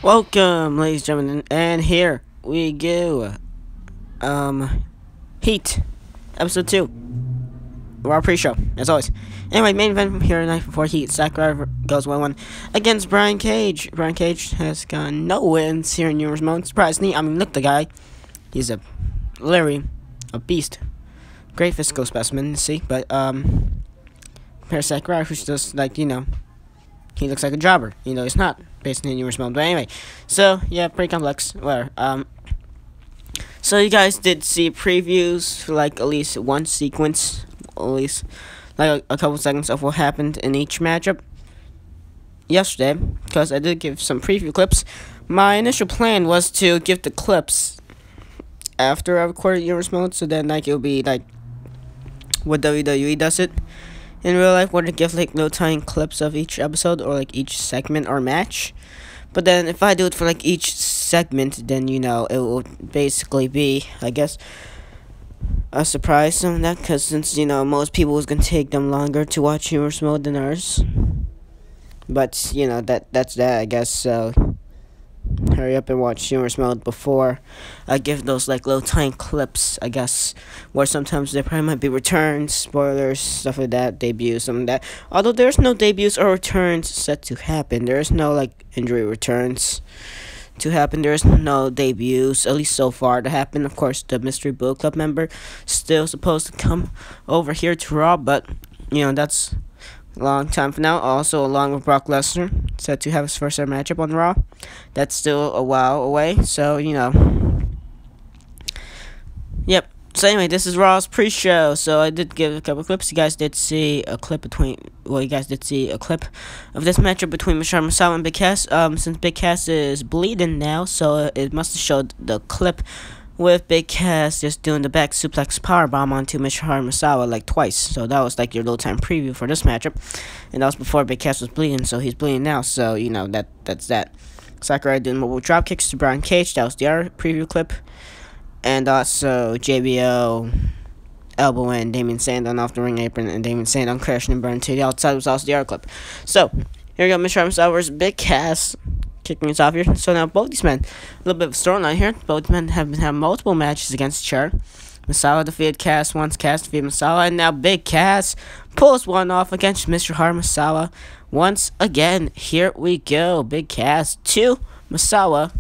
Welcome, ladies and gentlemen, and here we go. Heat, episode 2. Our pre-show, as always. Anyway, main event from here tonight before Heat. Zack goes 1-1 against Brian Cage. Brian Cage has got no wins here in numerous moments. Surprisingly, I mean, look, the guy. He's literally a beast. Great physical specimen to see, but, compared to Zack Ryder, who's just, he looks like a jobber. He's not, based on numerous moments. But anyway, so, yeah, pretty complex. Whatever. So you guys did see previews for, at least one sequence, at least, a couple seconds of what happened in each matchup yesterday, because I did give some preview clips. My initial plan was to give the clips after I recorded numerous moments, so then, it would be, what WWE does it in real life, where to give little tiny clips of each episode or each segment or match. But then if I do it for each segment, then it will basically be, I guess, a surprise on that, because since most people was gonna take them longer to watch humorous mode than ours. But that's that, I guess. So hurry up and watch humorous mode before I give those little tiny clips, I guess, where sometimes there probably might be returns, spoilers, stuff like that, debuts, something like that. Although there's no debuts or returns set to happen. There's no injury returns to happen. There's no debuts, at least so far, to happen. Of course, the Mystery Book Club member still supposed to come over here to Raw, but that's long time from now. Also, along with Brock Lesnar, set to have his first ever matchup on Raw. That's still a while away, so yep. So anyway, this is Raw's pre-show. So I did give a couple clips. You guys did see a clip of this matchup between Misawa and Big Cass. Since Big Cass is bleeding now, so it must have showed the clip with Big Cass just doing the back suplex powerbomb onto Misawa twice. So that was your little time preview for this matchup. And that was before Big Cass was bleeding, so he's bleeding now. So, that's that. Sakurai doing mobile drop kicks to Brian Cage. That was the other preview clip. And also JBL elbowing Damien Sandow off the ring apron, and Damien Sandow crashing and burning to the outside was also the other clip. So, here we go, Misawa versus Big Cass. Kicking us off here. So now both these men, a little bit of a storyline here. Both men have been having multiple matches against each other. Misawa defeated Cass once, Cass defeated Misawa, and now Big Cass pulls one off against Mr. Misawa once again. Here we go. Big Cass 2, Misawa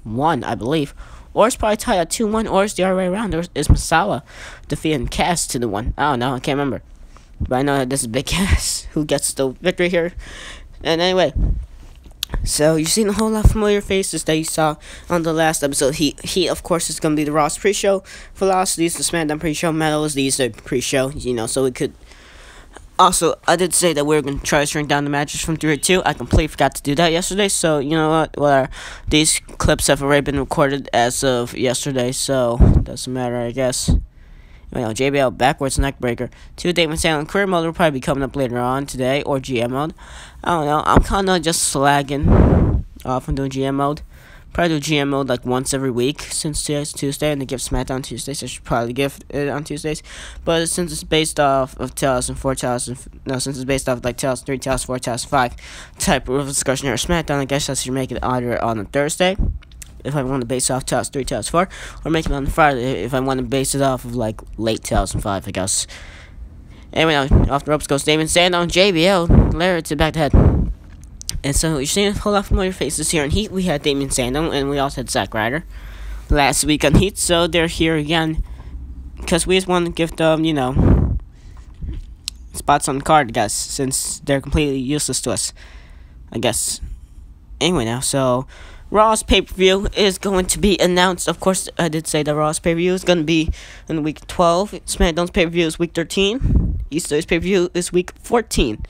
1, I believe. Or it's probably tied at 2-1, or it's the other way around. Or is Misawa defeating Cass to the 1. I don't know, I can't remember. But I know that this is Big Cass who gets the victory here. And anyway, so you've seen a whole lot of familiar faces that you saw on the last episode. He of course is gonna be the Raw's pre-show. Velocities, the SmackDown pre-show. Metals, these are pre-show. So we could. Also, I did say that we were gonna try to shrink down the matches from 3 to 2. I completely forgot to do that yesterday. So you know what? Well, these clips have already been recorded as of yesterday, so doesn't matter, I guess. JBL backwards neck breaker. 2 Damien Sandow career mode will probably be coming up later on today, or GM mode. I don't know. I'm kind of just slagging off and doing GM mode. Probably do GM mode once every week, since today's Tuesday, and they give SmackDown on Tuesdays. I should probably give it on Tuesdays. but since it's based off of Tales and 4 Tales, since it's based off Tales 3, Tales 4, Tales 5 type of discussionary SmackDown, I guess I should make it either on a Thursday, if I want to base it off Tales 3, Tales 4, or make it on Friday if I want to base it off of late Tales 5, I guess. Anyway, off the ropes goes Damien Sandow and JBL. Larry to back to head. And so you're seeing a whole lot of familiar faces here in Heat. We had Damien Sandow, and we also had Zack Ryder last week on Heat, so they're here again because we just want to give them, spots on the card, I guess, since they're completely useless to us, I guess. Anyway, now, so Raw's pay-per-view is going to be announced. Of course, I did say that Raw's pay-per-view is going to be in week 12. SmackDown's pay-per-view is week 13. Easter's pay-per-view is week 14.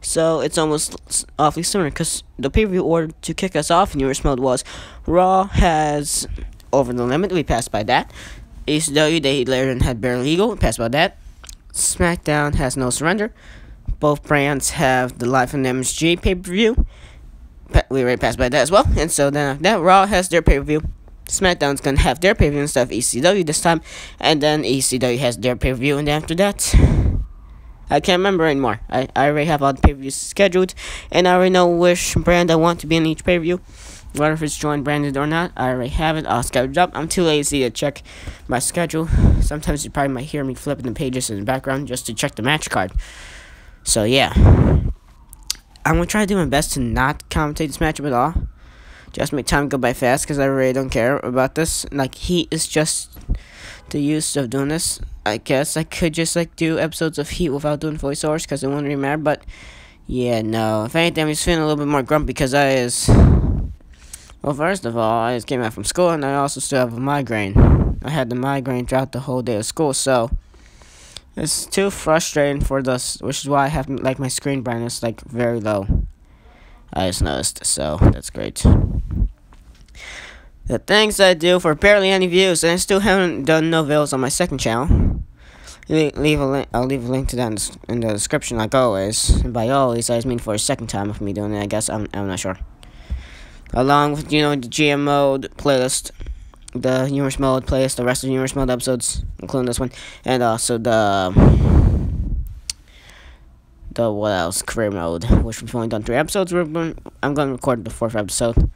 So it's almost awfully similar, because the pay-per-view order to kick us off in Universe mode was Raw has Over the Limit. We passed by that. ECW, they later had Barely Legal. We passed by that. SmackDown has No Surrender. Both brands have the Life and MSG pay-per-view. We already passed by that as well. And so then after that, Raw has their pay-per-view. SmackDown's going to have their pay-per-view instead of ECW this time. And then ECW has their pay-per-view. And after that, I can't remember anymore. I already have all the pay-per-views scheduled, and I already know which brand I want to be in each pay-per-view. Whether if it's joined branded or not, I already have it all scheduled up. I'm too lazy to check my schedule. Sometimes you probably might hear me flipping the pages in the background just to check the match card. So yeah, I'm gonna try to do my best to not commentate this matchup at all. Just make time go by fast because I really don't care about this. Like, Heat is just the use of doing this. I guess I could just like do episodes of Heat without doing voiceovers because it wouldn't really matter. But yeah, no. If anything, I'm just feeling a little bit more grumpy because well, first of all, I just came out from school and I also still have a migraine. I had the migraine throughout the whole day of school, so it's too frustrating for this, which is why I have like my screen brightness like very low. I just noticed, so that's great. The things I do for barely any views, and I still haven't done no videos on my second channel. Leave a link. I'll leave a link to that in the description, like always. And by always, I just mean for a second time of me doing it. I guess I'm not sure. Along with, you know, the GM mode playlist, the humorous mode playlist, the rest of the humorous mode episodes, including this one, and also the what else, career mode, which we've only done 3 episodes. I'm going to record the 4th episode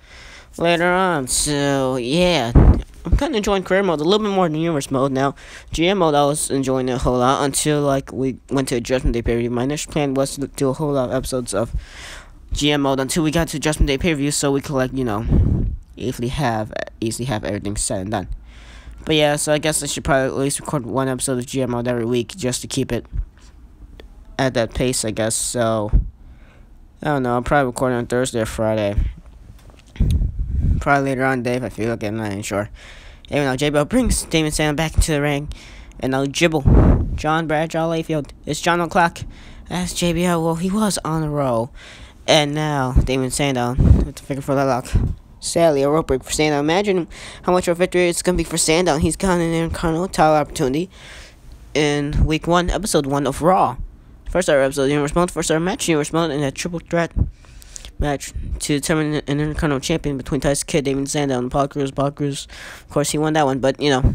later on. So yeah, I'm kind of enjoying career mode a little bit more than humorous mode now. GM mode, I was enjoying it a whole lot until like we went to a Judgment Day pay-per-view. My initial plan was to do a whole lot of episodes of GM mode until we got to Judgment Day pay-per-view, so we could, like, you know, easily have everything said and done. But yeah, so I guess I should probably at least record 1 episode of GM mode every week just to keep it at that pace, I guess. So I don't know, I'll probably record on Thursday or Friday. Probably later on today if I feel like it, I'm not even sure. Anyway, now JBL brings Damien Sandow back into the ring, and now Jibble, John Bradshaw Layfield. It's John O'Clock. As JBL, well, he was on a roll. And now, Damien Sandow with the figure for the lock. Sadly, a rope break for Sandow. Imagine how much of a victory it's going to be for Sandow. He's got an Intercontinental title opportunity in Week 1, Episode 1 of Raw. First ever episode of Universe Mode, first ever match Universe Mode, in a triple threat match to determine an Intercontinental champion between Tyson Kidd, Damien Sandow, and Paul Cruz. Paul Cruz, of course, he won that one, but, you know,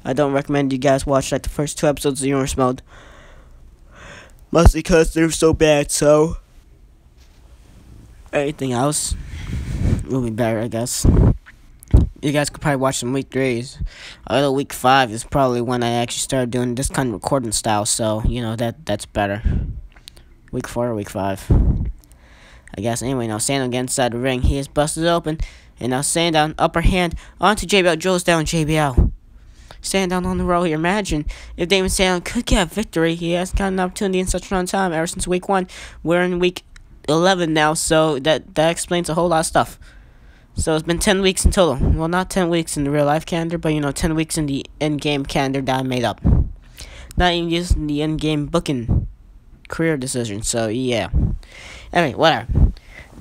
I don't recommend you guys watch, like, the first 2 episodes of Universe Mode. Mostly because they're so bad, so anything else will be better, I guess. You guys could probably watch some Week 3s. Although Week 5 is probably when I actually started doing this kind of recording style, so, you know, that's better. Week 4 or Week 5. I guess. Anyway, now Sandow gets inside the ring. He is busted open. And now Sandow, upper hand, onto JBL, drills down JBL. Sandow on the roll here. Imagine if Damien Sandow could get a victory. He has got an opportunity in such a long time, ever since Week 1. We're in Week 11 now, so that explains a whole lot of stuff. So it's been 10 weeks in total. Well, not 10 weeks in the real life calendar, but, you know, 10 weeks in the in-game calendar that I made up. Not even using the in-game booking career decision, so yeah. Anyway, whatever.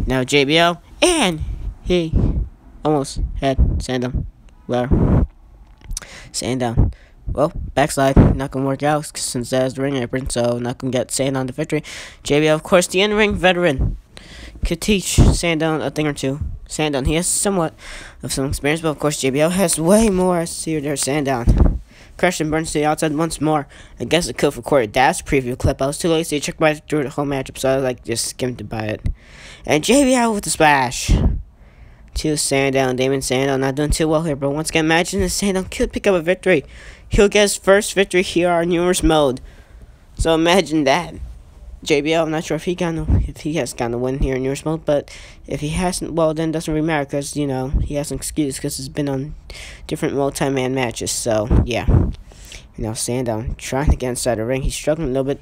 Now JBL, and he almost had Sandow. Whatever. Sandow. Well, backslide, not gonna work out since that is the ring apron, so not gonna get Sandow the victory. JBL, of course, the in-ring veteran, could teach Sandow a thing or two. Sandow, he has somewhat of some experience, but of course JBL has way more. See there, Sandow. Crushed and burns to the outside once more. I guess I could have recorded that preview clip. I was too lazy to check right through the whole matchup, so I like just skimmed by it. And JBL with the splash. To Sandow, Damien Sandow not doing too well here, but once again, imagine if Sandow could pick up a victory. He'll get his first victory here on Universe Mode. So imagine that. JBL, I'm not sure if he has gotten a win here in Universe Mode, but if he hasn't, well, then it doesn't really matter, because, you know, he has an excuse, because he's been on different multi-man matches, so, yeah. And now Sandow trying to get inside the ring. He's struggling a little bit.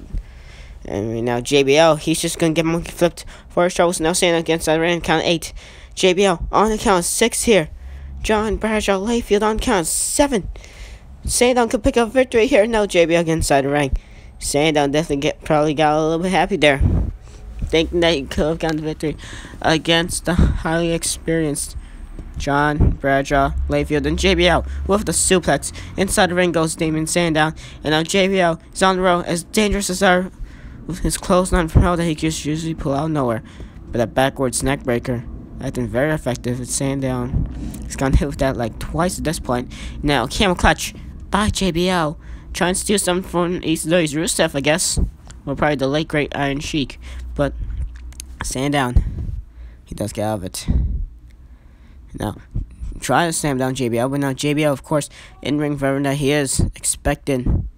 And now JBL, he's just going to get monkey flipped for his troubles. Now Sandow gets inside the ring, count 8. JBL on the count 6 here. John Bradshaw Layfield on count 7. Sandow could pick up victory here. No, JBL gets inside the ring. Sandow definitely probably got a little bit happy there, thinking that he could have gotten the victory against the highly experienced John Bradshaw Layfield. And JBL with the suplex. Inside the ring goes Damien Sandow. And now JBL is on the road, as dangerous as ever, with his clothesline from hell that he just usually pull out of nowhere. But that backwards neck breaker, acting very effective. It's Sandow. He's gone hit with that like twice at this point. Now camel clutch by JBL. Trying to steal something from ECW's Rusev, I guess. Or probably the late great Iron Sheik. But Sandow, he does get out of it. Now, try to slam down JBL, but now JBL, of course, in ring veteran that he is, expecting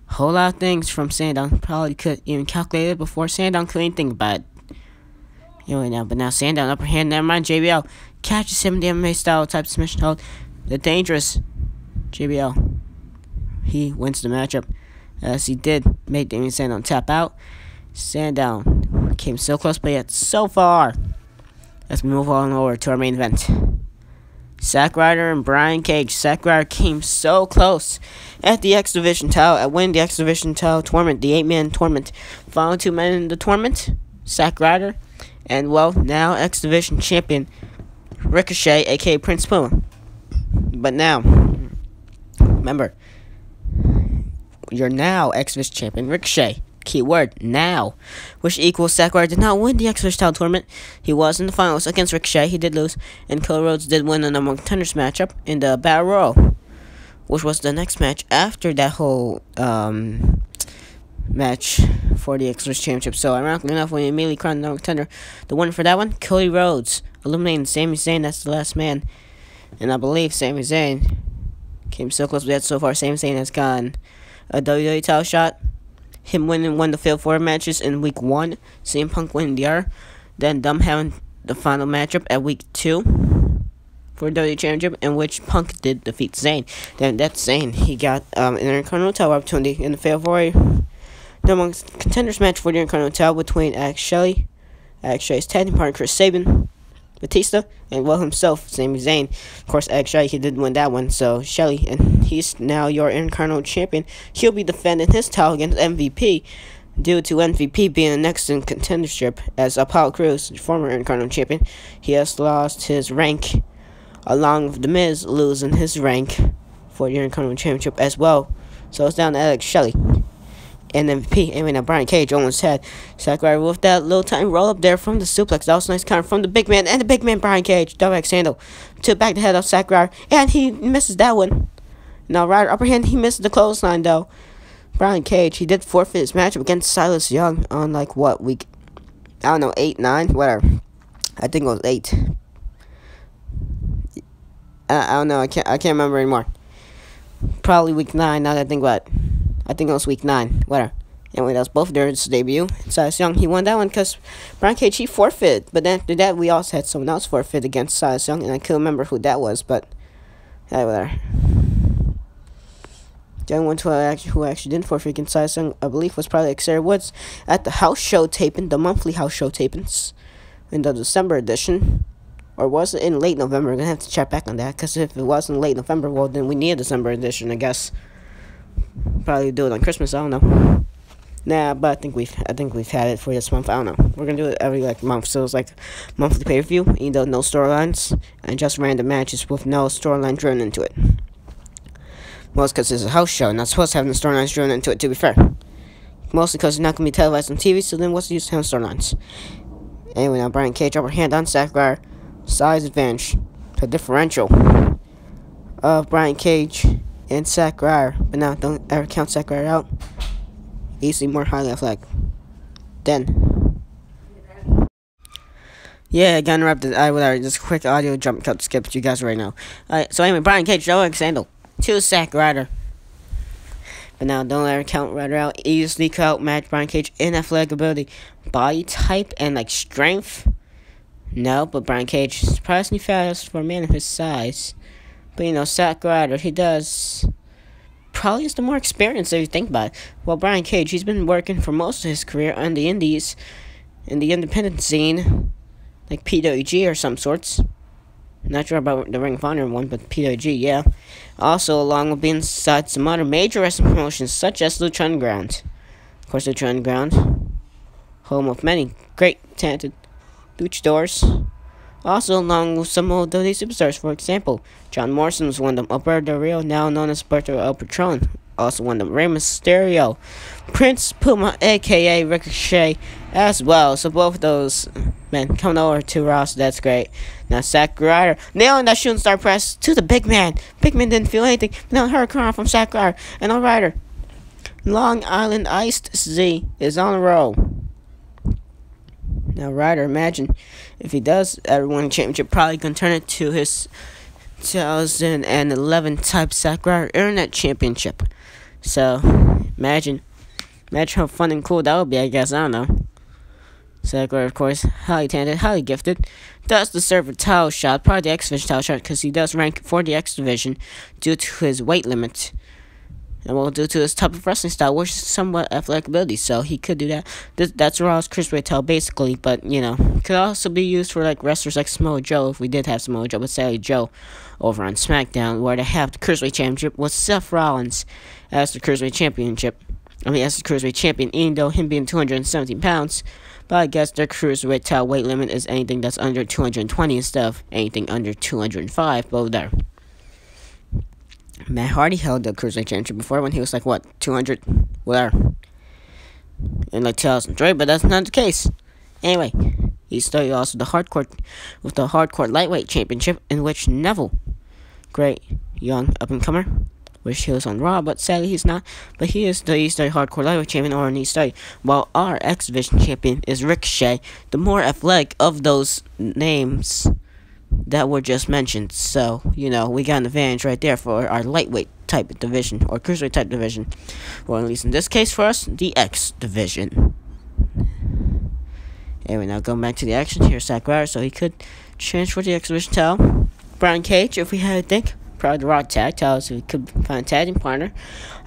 a whole lot of things from Sandow. Probably could even calculate it before Sandow could even about it. Anyway, now, but now Sandow, upper hand, never mind, JBL catches him in the MMA style type submission hold. The dangerous JBL. He wins the matchup, as he did make Damien Sandow tap out. Sandow came so close, but yet so far. Let's move on over to our main event. Zack Ryder and Brian Cage. Zack Ryder came so close at the X Division title, at winning the X Division title tournament, the 8-man tournament. Final 2 men in the tournament, Zack Ryder, and well, now X Division champion Ricochet, aka Prince Puma. But now, remember, you're now X Division champion Ricochet. Keyword now, which equals Zack Ryder did not win the X Division title tournament. He was in the finals against Ricochet. He did lose, and Cody Rhodes did win the number 1 contenders matchup in the Battle Royal, which was the next match after that whole match for the X Division championship. So ironically enough, when he immediately crowned the number 1 contender, the winner for that one, Cody Rhodes, eliminating Sami Zayn. That's the last man, and I believe Sami Zayn came so close, but yet so far Sami Zayn has gotten a WWE title shot. Him winning one of the Fatal 4 matches in week 1, CM Punk winning the other, then them having the final matchup at week 2 for the WWE Championship, in which Punk did defeat Zayn. Then that's Zayn. He got an Intercontinental title opportunity in the Fatal 4 number 1 contenders match for the Intercontinental title between Alex Shelley, Alex Shelley's tag team partner Chris Sabin, Batista, and well himself, Sami Zayn. Of course, Alex Shelley, he did win that one, so Shelley, and he's now your Intercontinental champion. He'll be defending his title against MVP, due to MVP being the next in contendership, as Apollo Crews, former Intercontinental champion, he has lost his rank, along with The Miz losing his rank for the Intercontinental championship as well. So it's down to Alex Shelley and MVP. Anyway, now Brian Cage almost had Zack Ryder with that little tiny roll up there from the suplex. That was a nice counter from the big man, and the big man Brian Cage, double X handle, to back the head of Zack Ryder, and he misses that one. Now Ryder upper hand, he misses the clothesline though. Brian Cage, he did forfeit his matchup against Silas Young on like what week? I don't know, 8, 9, whatever. I think it was 8. I don't know. I can't remember anymore. Probably week 9. Now that I think about it. I think it was week 9. Whatever. Anyway, that was both their debut. Silas Young, he won that one because Brian Cage, he forfeited. But then after that, we also had someone else forfeit against Silas Young, and I couldn't remember who that was. But whatever. The only one who actually didn't forfeit against Silas Young, I believe, was probably Xavier Woods at the house show taping, the monthly house show tapings, in the December edition. Or was it in late November? We're going to have to check back on that, because if it was in late November, well, then we need a December edition, I guess. Probably do it on Christmas, I don't know. Nah, but I think we've had it for this month, I don't know. We're going to do it every, month, so it's like monthly pay-per-view, even though no storylines, and just random matches with no storyline driven into it. Well, it's because it's a house show, not supposed to have the storylines driven into it, to be fair. Mostly because it's not going to be televised on TV, so then what's the use of having storylines? Anyway, now Brian Cage upper hand on Zack Ryder. Size advantage, the differential of Brian Cage and Zack Ryder. But now, don't ever count Zack Ryder out. Easily more highly athletic. Then, yeah, I got interrupted. Whatever. Just a quick audio jump cut skip to you guys right now. Alright, so anyway, Brian Cage, double X handle to Zack Ryder. But now, don't ever count Ryder out. Easily out match Brian Cage in athletic ability, body type, and strength. No, but Brian Cage is surprisingly fast for a man of his size. But Zack Ryder, he does probably has the more experience if you think about it. Well, Brian Cage, he's been working for most of his career on the indies, in the independent scene, like PWG or some sorts. Not sure about the Ring of Honor one, but PWG, yeah. Also, along with being inside some other major wrestling promotions, such as Lucha Underground. Of course, Lucha Underground, home of many great, talented luchadors. Also, along with some old WWE superstars, for example, John Morrison was one of them. Alberto Del Rio, now known as Alberto El Patron, also one of them. Rey Mysterio, Prince Puma, aka Ricochet, as well. So both of those men coming over to Ross. That's great. Now Zack Ryder nailing that shooting star press to the big man. Big man didn't feel anything. Now Hurricane from Zack Ryder and All Ryder. Long Island Iced Z is on a roll. Now, Ryder, imagine if he does ever win a championship, probably gonna turn it to his 2011 type Zack Ryder Internet Championship. So, imagine how fun and cool that would be. I guess I don't know. Zack Ryder, of course, highly talented, highly gifted, does deserve a title shot, probably the X Division title shot, because he does rank for the X Division due to his weight limit. And well, due to his type of wrestling style, which is somewhat athletic ability, so he could do that. That's Raw's cruiserweight title, basically, but, you know, could also be used for, like, wrestlers like Samoa Joe, if we did have Samoa Joe, but sadly Joe over on SmackDown, where they have the cruiserweight championship with Seth Rollins as the cruiserweight championship. As the cruiserweight champion, even though him being 217 pounds, but I guess their cruiserweight title weight limit is anything that's under 220 instead of anything under 205, but there. Matt Hardy held the cruiserweight championship before when he was like, what, 200? Whatever. In like 2003, but that's not the case. Anyway, he started also the hardcore lightweight championship, in which Neville, great young up-and-comer, which he was on Raw, but sadly he's not. But he is the East Hardcore Lightweight Champion or an East while our X Division Champion is Ricochet, the more athletic of those names that were just mentioned. So, you know, we got an advantage right there for our lightweight type division, or cruiserweight type division. Or at least in this case for us, the X Division. Anyway, now going back to the action, here's Zack Ryder, so he could transfer the X Division title. Brian Cage, if we had to think. Probably the Raw tag title, so we could find a tag team partner.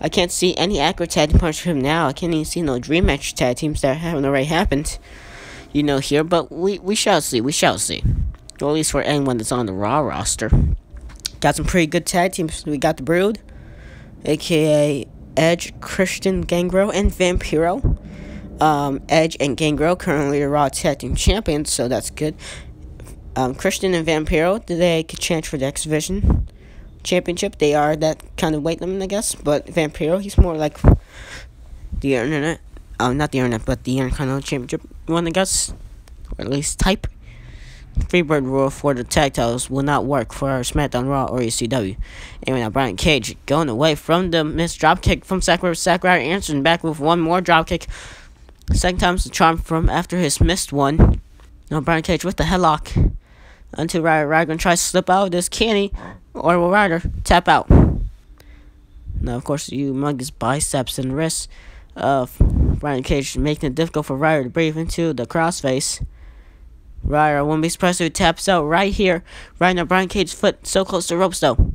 I can't see any accurate tag team partners for him now. I can't even see no dream match tag teams that haven't already happened, you know, here. But we shall see. We shall see. Or at least for anyone that's on the Raw roster. Got some pretty good tag teams. We got the Brood, a.k.a. Edge, Christian, Gangrel, and Vampiro. Edge and Gangrel currently the Raw tag team champions, so that's good. Christian and Vampiro, they could chance for the X Division Championship. They are that kind of weight limit, I guess. But Vampiro, he's more like the internet, not the internet, but the Intercontinental Championship one, I guess, or at least type. Freebird rule for the tag titles will not work for our SmackDown, Raw, or ECW. Anyway, now Brian Cage going away from the missed dropkick from Zack Ryder, answering back with one more dropkick. Second time's the charm from after his missed one. Now Brian Cage with the headlock. Until Ryder gonna try to slip out of this, can he? Or will Ryder tap out? Now, of course, you humongous biceps and wrists of Brian Cage making it difficult for Ryder to breathe into the crossface. Ryder won't be surprised if he taps out right here. Right now, Brian Cage's foot so close to the ropes, though.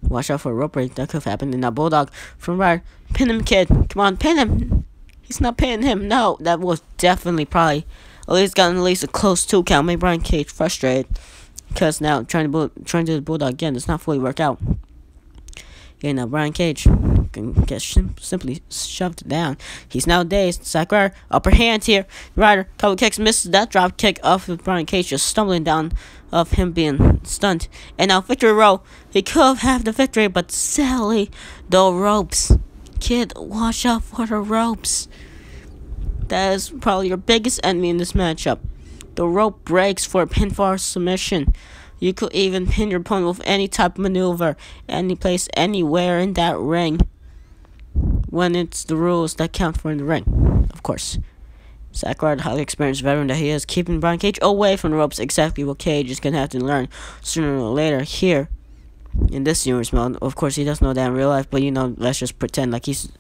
Watch out for a rope break. That could have happened. And now Bulldog from Ryder. Pin him, kid. Come on, pin him. He's not pinning him. No, that was definitely probably... At least gotten at least a close 2 count. Made Brian Cage frustrated. Because now trying to do the Bulldog again does not fully work out. Yeah, now Brian Cage can get simply shoved down. He's now dazed. Zack Ryder, upper hand here. Ryder, couple kicks, misses that drop kick off of Brian Cage, just stumbling down of him being stunned. And now victory roll. He could have the victory, but sadly, the ropes. Kid, watch out for the ropes. That is probably your biggest enemy in this matchup. The rope breaks for a pinfall submission. You could even pin your opponent with any type of maneuver, any place, anywhere in that ring. When it's the rules that count for in the ring, of course. Zack Ryder, highly experienced veteran that he is, keeping Brian Cage away from the ropes. Exactly what Cage is going to have to learn sooner or later here in this universe mode. Of course, he doesn't know that in real life, but, you know, let's just pretend like he's...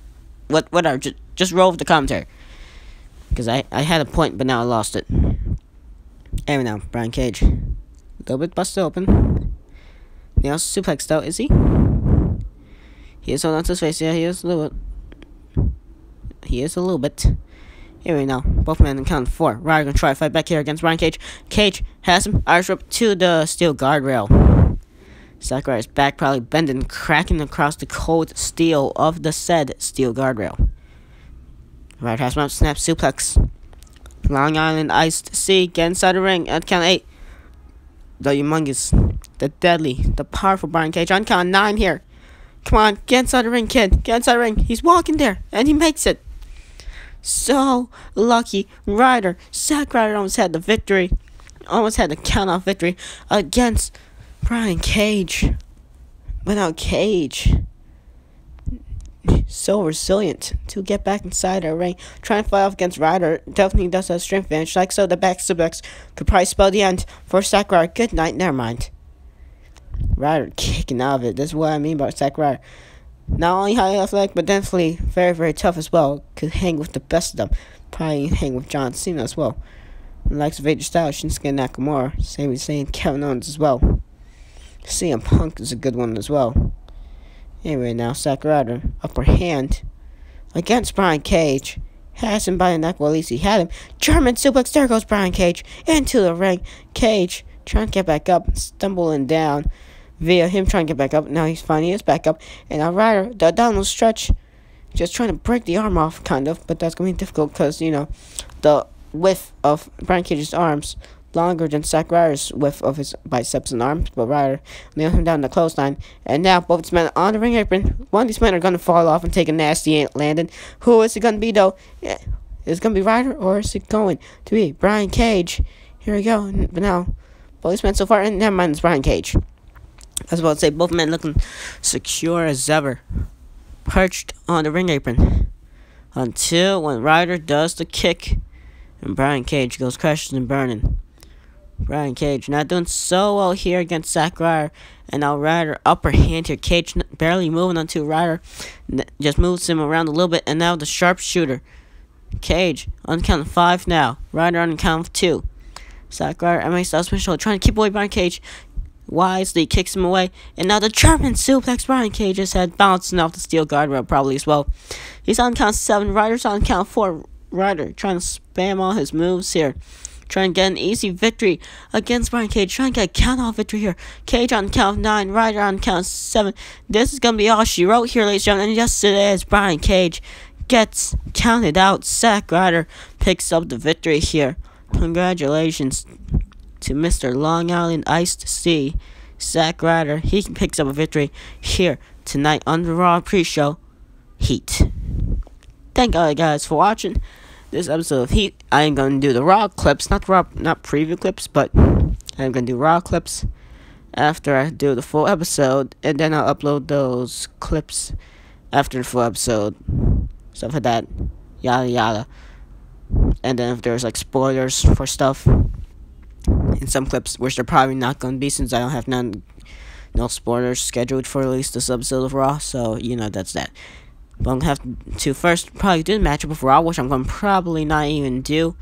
Whatever, just roll with the commentary. Because I had a point, but now I lost it. Anyway, now, Brian Cage. A little bit busted open. Now, suplex, though, is he? He is holding on to his face. Yeah, he is a little bit. He is a little bit. Anyway, now, both men in count 4. Ryder gonna try to fight back here against Brian Cage. Cage has him. Irish whip to the steel guardrail. Zack Ryder's back probably bending, cracking across the cold steel of the said steel guardrail. Ryder has him up, snap suplex. Long Island Iced Sea, get inside the ring at count 8. The humongous, the deadly, the powerful Brian Cage on count 9 here. Come on, get inside the ring, kid. Get inside the ring. He's walking there, and he makes it. So lucky. Ryder, Zack Ryder almost had the victory. Almost had the count-off victory against Brian Cage. But now Cage so resilient to get back inside our ring. Trying to fight off against Ryder definitely does have strength advantage. Like so, the back suplex could probably spell the end for Zack Ryder. Good night, never mind. Ryder kicking out of it. This is what I mean by Zack Ryder. Not only high athletic, but definitely very, very tough as well. Could hang with the best of them. Probably hang with John Cena as well. Likes of AJ Styles, Shinsuke Nakamura, Sami Zayn, Kevin Owens as well. CM Punk is a good one as well. Anyway, now Zack Ryder, upper hand against Brian Cage. Has him by the neck, well at least he had him. German suplex, there goes Brian Cage into the ring. Cage trying to get back up, stumbling down via him trying to get back up. Now he's fine, he is back up. And now Ryder, the downward stretch, just trying to break the arm off, kind of. But that's going to be difficult because, you know, the width of Brian Cage's arms longer than Zack Ryder's width of his biceps and arms, but Ryder nailed him down the clothesline. And now both these men on the ring apron. One of these men are going to fall off and take a nasty landing. Who is it going to be, though? Yeah. Is it going to be Ryder, or is it going to be Brian Cage? Here we go. But now, both these men so far, and never mind, it's Brian Cage. I was about to say, both men looking secure as ever, perched on the ring apron, until when Ryder does the kick, and Brian Cage goes crashing and burning. Brian Cage not doing so well here against Zack Ryder. And now Ryder upper hand here. Cage barely moving onto Ryder. Just moves him around a little bit. And now the sharpshooter. Cage on the count of 5 now. Ryder on the count of 2. Zack Ryder, MMA style special, trying to keep away Brian Cage. Wisely kicks him away. And now the German suplex. Brian Cage's head bouncing off the steel guardrail probably as well. He's on count 7. Ryder's on count 4. Ryder trying to spam all his moves here. Trying to get an easy victory against Brian Cage. Trying to get a count-off victory here. Cage on count 9. Ryder on count 7. This is going to be all she wrote here, ladies and gentlemen. And yes, it is. Brian Cage gets counted out. Zack Ryder picks up the victory here. Congratulations to Mr. Long Island Iced Sea. Zack Ryder, he picks up a victory here tonight on the Raw pre-show Heat. Thank you guys for watching this episode of Heat. I am going to do the Raw clips, not preview clips, but I'm going to do Raw clips after I do the full episode, and then I'll upload those clips after the full episode, stuff like that, yada yada. And then if there's like spoilers for stuff in some clips, which they're probably not going to be since I don't have no spoilers scheduled for at least this episode of Raw, so you know that's that. But I'm going to have to first probably do the matchup of Raw, which I'm going to probably not even do.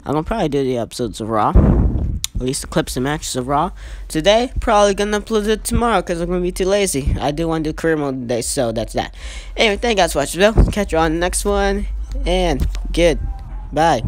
I'm going to probably do the episodes of Raw. At least the clips and matches of Raw. Today, probably going to upload it tomorrow because I'm going to be too lazy. I do want to do career mode today, so that's that. Anyway, thank you guys for watching the video. Catch you on the next one. And goodbye.